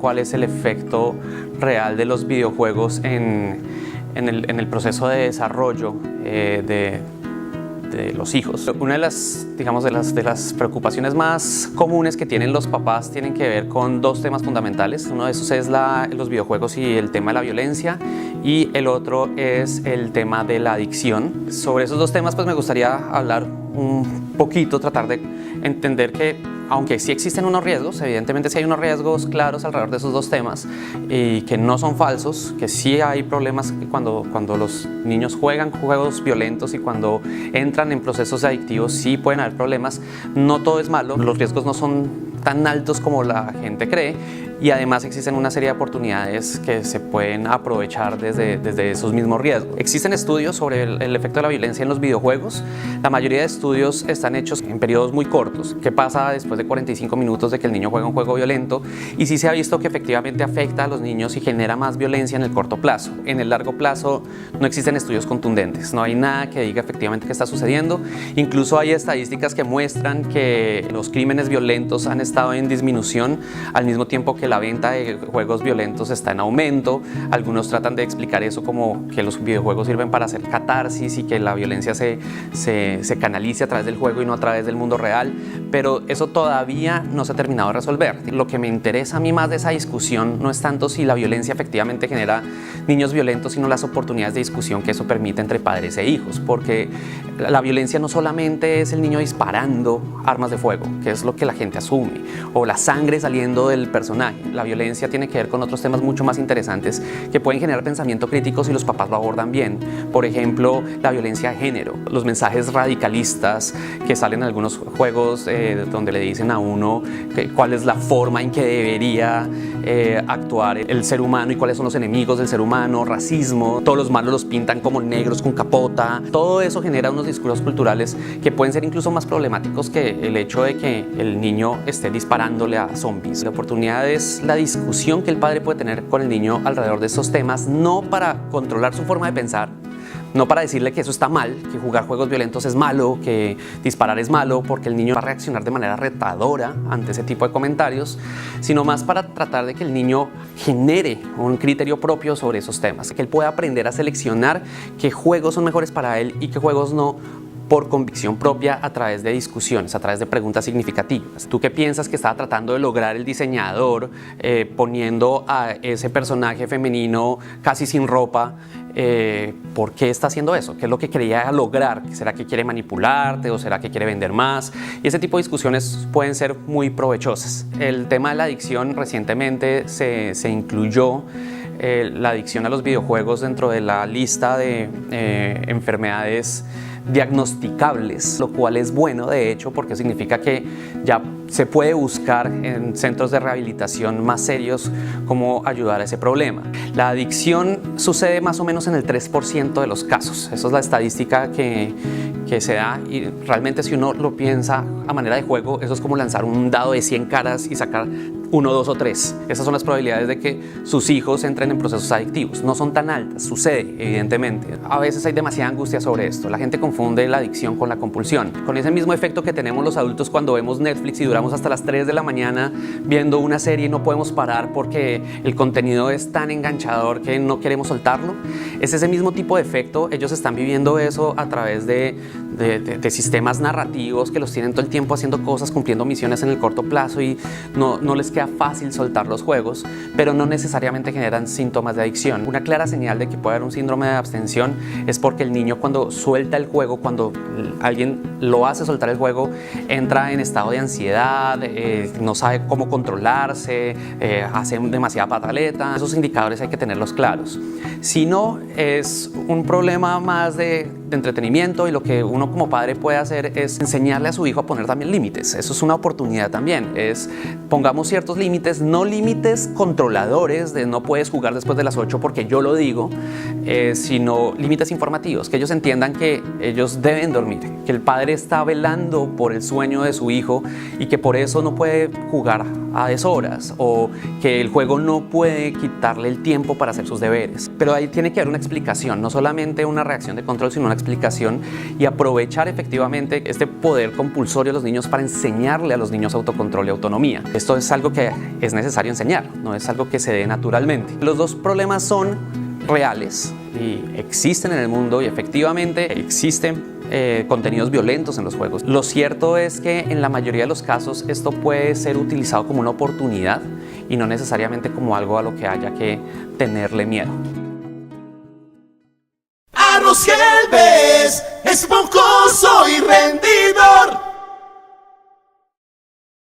cuál es el efecto real de los videojuegos en el proceso de desarrollo de los hijos. Una de las, digamos, de las preocupaciones más comunes que tienen los papás tienen que ver con dos temas fundamentales. Uno de esos es los videojuegos y el tema de la violencia, y el otro es el tema de la adicción. Sobre esos dos temas pues me gustaría hablar un poquito, tratar de entender que aunque sí existen unos riesgos, evidentemente sí hay unos riesgos claros alrededor de esos dos temas y que no son falsos, que sí hay problemas cuando los niños juegan juegos violentos y cuando entran en procesos adictivos sí pueden haber problemas. No todo es malo, los riesgos no son tan altos como la gente cree, y además existen una serie de oportunidades que se pueden aprovechar desde esos mismos riesgos. Existen estudios sobre el efecto de la violencia en los videojuegos. La mayoría de estudios están hechos en periodos muy cortos. ¿Qué pasa después de 45 minutos de que el niño juega un juego violento? Y sí se ha visto que efectivamente afecta a los niños y genera más violencia en el corto plazo. En el largo plazo no existen estudios contundentes, no hay nada que diga efectivamente qué está sucediendo. Incluso hay estadísticas que muestran que los crímenes violentos han estado en disminución al mismo tiempo que la venta de juegos violentos está en aumento. Algunos tratan de explicar eso como que los videojuegos sirven para hacer catarsis y que la violencia se canalice a través del juego y no a través del mundo real, pero eso todavía no se ha terminado de resolver. Lo que me interesa a mí más de esa discusión no es tanto si la violencia efectivamente genera niños violentos, sino las oportunidades de discusión que eso permite entre padres e hijos, porque la violencia no solamente es el niño disparando armas de fuego, que es lo que la gente asume, o la sangre saliendo del personaje. La violencia tiene que ver con otros temas mucho más interesantes que pueden generar pensamiento crítico si los papás lo abordan bien. Por ejemplo, la violencia de género, los mensajes radicalistas que salen en algunos juegos donde le dicen a uno cuál es la forma en que debería actuar el ser humano y cuáles son los enemigos del ser humano, racismo, todos los malos los pintan como negros con capota. Todo eso genera unos discursos culturales que pueden ser incluso más problemáticos que el hecho de que el niño esté disparándole a zombies. La oportunidad es la discusión que el padre puede tener con el niño alrededor de estos temas, no para controlar su forma de pensar, no para decirle que eso está mal, que jugar juegos violentos es malo, que disparar es malo, porque el niño va a reaccionar de manera retadora ante ese tipo de comentarios, sino más para tratar de que el niño genere un criterio propio sobre esos temas, que él pueda aprender a seleccionar qué juegos son mejores para él y qué juegos no, por convicción propia, a través de discusiones, a través de preguntas significativas. ¿Tú qué piensas que estaba tratando de lograr el diseñador poniendo a ese personaje femenino casi sin ropa? ¿Por qué está haciendo eso? ¿Qué es lo que quería lograr? ¿Será que quiere manipularte o será que quiere vender más? Y ese tipo de discusiones pueden ser muy provechosas. El tema de la adicción, recientemente se incluyó la adicción a los videojuegos dentro de la lista de enfermedades diagnosticables, lo cual es bueno de hecho, porque significa que ya se puede buscar en centros de rehabilitación más serios cómo ayudar a ese problema. La adicción sucede más o menos en el 3% de los casos. Esa es la estadística que se da, y realmente si uno lo piensa a manera de juego, eso es como lanzar un dado de 100 caras y sacar 1, 2 o 3. Esas son las probabilidades de que sus hijos entren en procesos adictivos. No son tan altas, sucede evidentemente. A veces hay demasiada angustia sobre esto. La gente confunde la adicción con la compulsión, con ese mismo efecto que tenemos los adultos cuando vemos Netflix y duramos hasta las 3 de la mañana viendo una serie y no podemos parar porque el contenido es tan enganchador que no queremos soltarlo. Es ese mismo tipo de efecto. Ellos están viviendo eso a través de sistemas narrativos que los tienen todo el tiempo haciendo cosas, cumpliendo misiones en el corto plazo, y no les queda fácil soltar los juegos, pero no necesariamente generan síntomas de adicción. Una clara señal de que puede haber un síndrome de abstención es porque el niño, cuando suelta el juego, cuando alguien lo hace soltar el juego, entra en estado de ansiedad, no sabe cómo controlarse, hace demasiada pataleta. Esos indicadores hay que tenerlos claros. Si no, es un problema más de entretenimiento, y lo que uno como padre puede hacer es enseñarle a su hijo a poner también límites. Eso es una oportunidad también. Pongamos ciertos límites, no límites controladores de no puedes jugar después de las 8 porque yo lo digo, sino límites informativos, que ellos entiendan que ellos deben dormir, que el padre está velando por el sueño de su hijo y que por eso no puede jugar a deshoras o que el juego no puede quitarle el tiempo para hacer sus deberes. Pero ahí tiene que haber una explicación, no solamente una reacción de control, sino una explicación y aprovechar efectivamente este poder compulsorio de los niños para enseñarle a los niños autocontrol y autonomía. Esto es algo que es necesario enseñar, no es algo que se dé naturalmente. Los dos problemas son reales y existen en el mundo y efectivamente existen contenidos violentos en los juegos. Lo cierto es que en la mayoría de los casos esto puede ser utilizado como una oportunidad y no necesariamente como algo a lo que haya que tenerle miedo. Arroz Gelbes, esponjoso y rendidor.